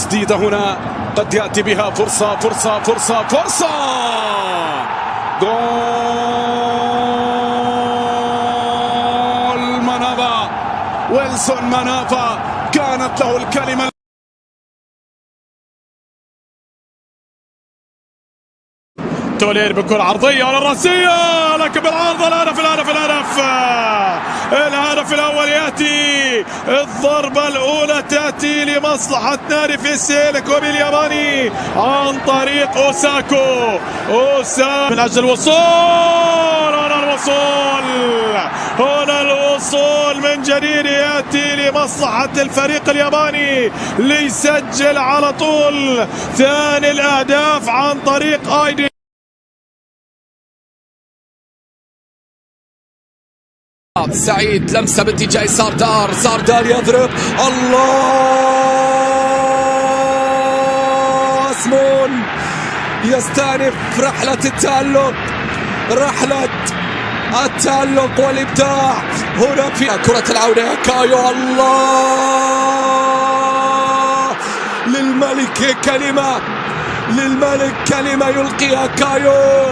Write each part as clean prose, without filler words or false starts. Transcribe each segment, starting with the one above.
تسديدة هنا قد يأتي بها فرصة فرصة فرصة فرصة. جول منافا، ويلسون منافا كانت له الكلمة. تولير بكرة عرضية ولا رأسية، لكن بالعارضة الهدف الأول يأتي، الضربة الأولى تأتي لمصلحة نادي فيسيلكو بالياباني عن طريق أوساكو من أجل الوصول. هنا الوصول من جديد يأتي لمصلحة الفريق الياباني ليسجل على طول ثاني الأهداف عن طريق آيدي. سعيد لمسه باتجاه ساردار يضرب، الله اسمون يستأنف رحلة التألق والإبداع هنا في كرة العودة. كايو، الله للملك كلمة يلقيها كايو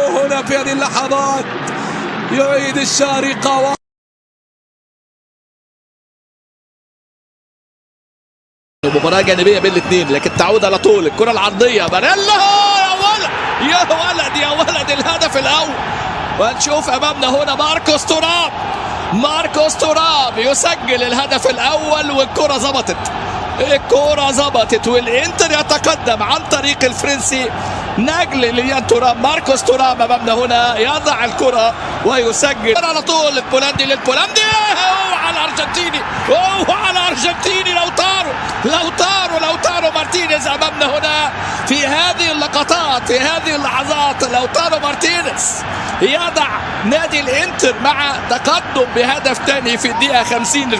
هنا في هذه اللحظات، يعيد الشارقة مباراة جانبية بين الاثنين، لكن تعود على طول الكرة العرضية. باريلا يا ولد الهدف الأول، ونشوف أمامنا هنا ماركوس تورام يسجل الهدف الأول، والكرة ظبطت والإنتر يتقدم عن طريق الفرنسي نجل ليان تورام. ماركوس تورام أمامنا هنا يضع الكرة ويسجل على طول. البولندي للبولندي، على الأرجنتيني لوتارو مارتينيز أمامنا هنا في هذه اللقطات، في هذه اللحظات. لوتارو مارتينيز يضع نادي الانتر مع تقدم بهدف ثاني في الدقيقة 50.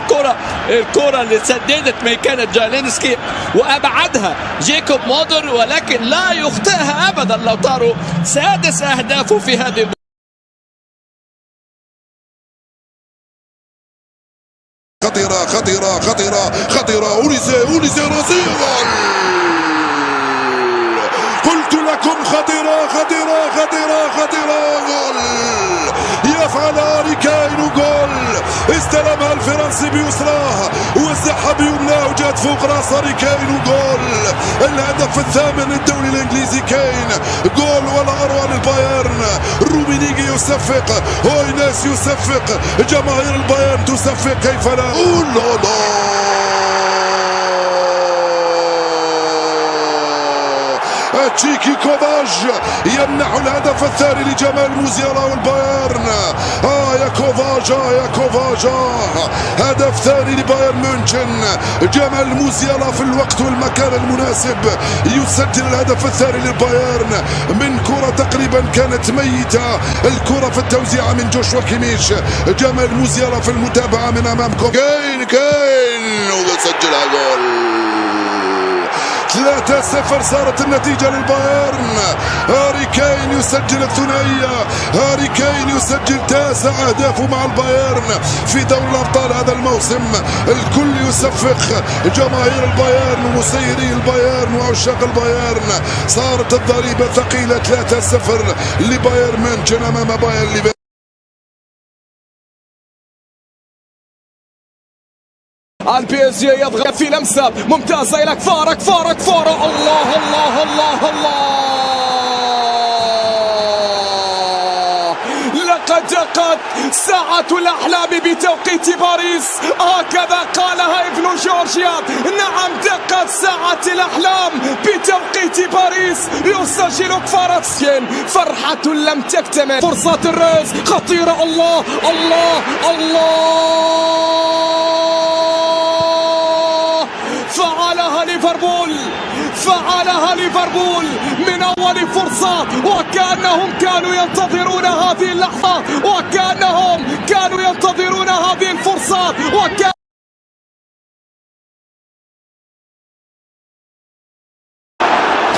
الكرة اللي سددت ميكانة جالينسكي وأبعدها جيكوب مودر، ولكن لا يخطئها أبدا لوتارو. سادس أهدافه في هذه خطيرة أوليسي راسية، قلت لكم خطيرة جول يفعل هاري كين، جول استلمها الفرنسي بيسراه وزعها بيمناه وجات فوق راس هاري كين، جول الهدف الثامن للدوري الانجليزي. كين جول ولا اروع للبايرن. رومينيجي يصفق، هويناس يصفق، جماهير البايرن تصفق، كيف لا. تشيكي كوفاج يمنح الهدف الثاني لجمال موزيالا والبايرن. يا كوفاج هدف ثاني لبايرن ميونخن. جمال موزيالا في الوقت والمكان المناسب يسجل الهدف الثاني للبايرن من كرة تقريبا كانت ميتة. الكرة في التوزيع من جوشوا كيميش، جمال موزيالا في المتابعة من أمام كين وسجلها جول. 3-0 صارت النتيجة للبايرن. هاري كين يسجل الثنائية، هاري كين يسجل 9 أهدافه مع البايرن في دوري الأبطال هذا الموسم. الكل يصفق، جماهير البايرن ومسيري البايرن وعشاق البايرن. صارت الضريبة ثقيلة 3-0 لبايرن ميونخ أمام بايرن ليفركوزن. البي اس جي يضغط في لمسه ممتازه الى كفاره الله لقد دقت ساعة الأحلام بتوقيت باريس، هكذا قالها ابن جورجيا. نعم، دقت ساعة الأحلام بتوقيت باريس، يسجل كفاراتسكين. فرحة لم تكتمل، فرصة الرز خطيرة. الله فعلها ليفربول من أول فرصة، وكأنهم كانوا ينتظرون هذه اللحظة، وكأنهم كانوا ينتظرون هذه الفرصة.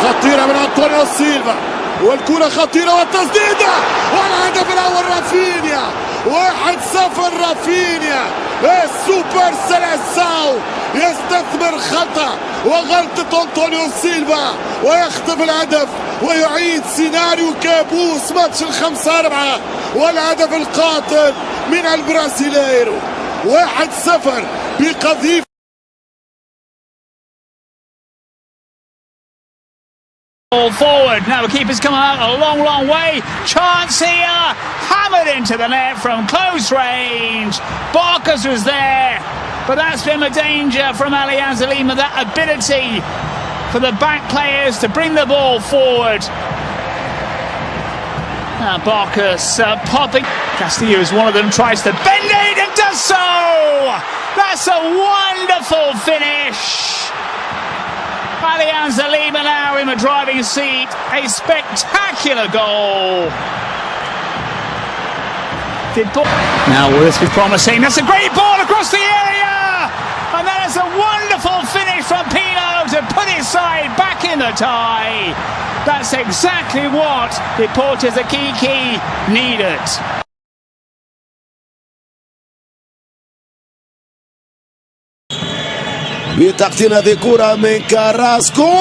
خطيرة من أنطونيو سيلفا، والكرة خطيرة والتسديدة والهدف الأول رافينيا. 1-0 رافينيا السوبر سيليساو يستثمر خطأ وغلطة أنطونيو سيلفا ويخطف الهدف ويعيد سيناريو كابوس ماتش 5-4 والهدف القاتل من البرازيليرو 1-0 بقذيفة. Ball forward. Now the keeper's come out a long way. Chance here. Hammered into the net from close range. Barkas was there, but that's been a danger from Alianza Lima. That ability for the back players to bring the ball forward. Now Barkas popping. Castillo is one of them. Tries to bend it and does so. That's a wonderful finish. Alianza Lima now in the driving seat. A spectacular goal. Now will this be promising? That's a great ball across the area. And that is a wonderful finish from Pino to put his side back in the tie. That's exactly what Deportes Iquique needed. بتقطين هذه كرة من كاراسكو.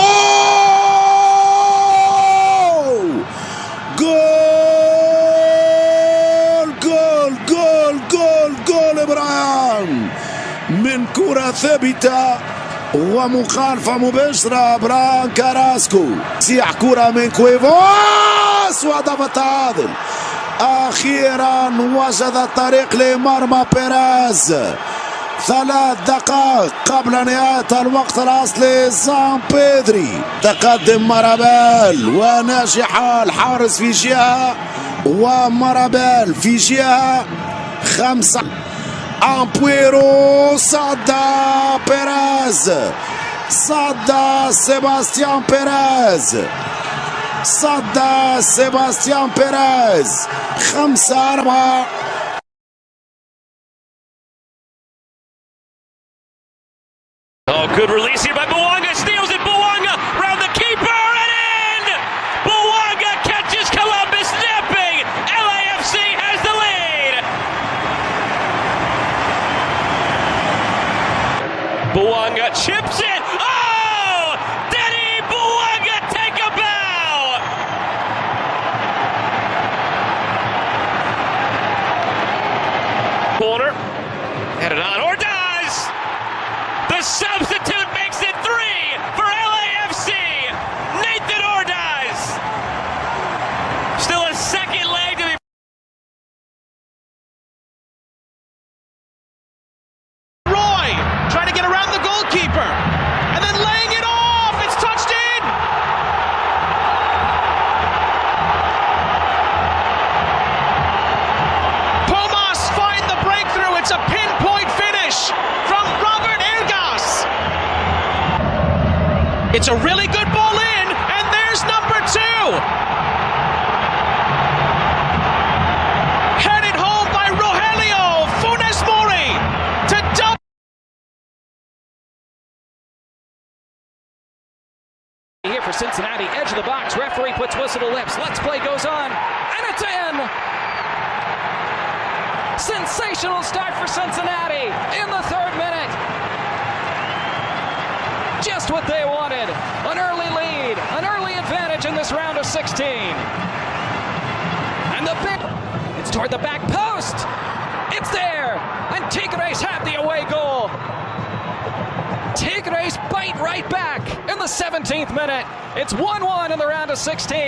جول إبراهيم من كرة ثابتة ومخالفة مباشرة. بران كاراسكو سيح كرة من كويفاس وهدف التعادل. أخيرا وجد الطريق لمرمى بيريز 3 دقائق قبل نهاية الوقت الأصلي. سان بيدري تقدم مرابيل وناجحة الحارس في جهة ومرابيل في جهة 5. أمبويرو صد بيريز صد سيباستيان بيريز صد سيباستيان بيريز 5-4. Oh, good release here by Bouanga, steals it, Bouanga, round the keeper, and in! Bouanga catches Columbus napping! LAFC has the lead! Bouanga chips it! Oh! Denny Bouanga take a bow! Corner, headed on, Ordaz! The substitute makes it 3 for LAFC. Nathan Ordaz. Still a second leg to be. Roy trying to get around the goalkeeper and then laying it off. It's touched in. Pumas find the breakthrough. It's a pinpoint finish from Robert Ergas. It's a really good ball in, and there's number 2. Headed home by Rogelio Funes Mori to double. Here for Cincinnati, edge of the box, referee puts whistle to lips, let's play goes on, and it's in! Sensational start for Cincinnati in the 3rd minute. Just what they wanted, an early lead, an early advantage in this round of 16. And the big, it's toward the back post, it's there, and Tigres have the away goal. Tigres bite right back in the 17th minute. It's 1-1 in the round of 16.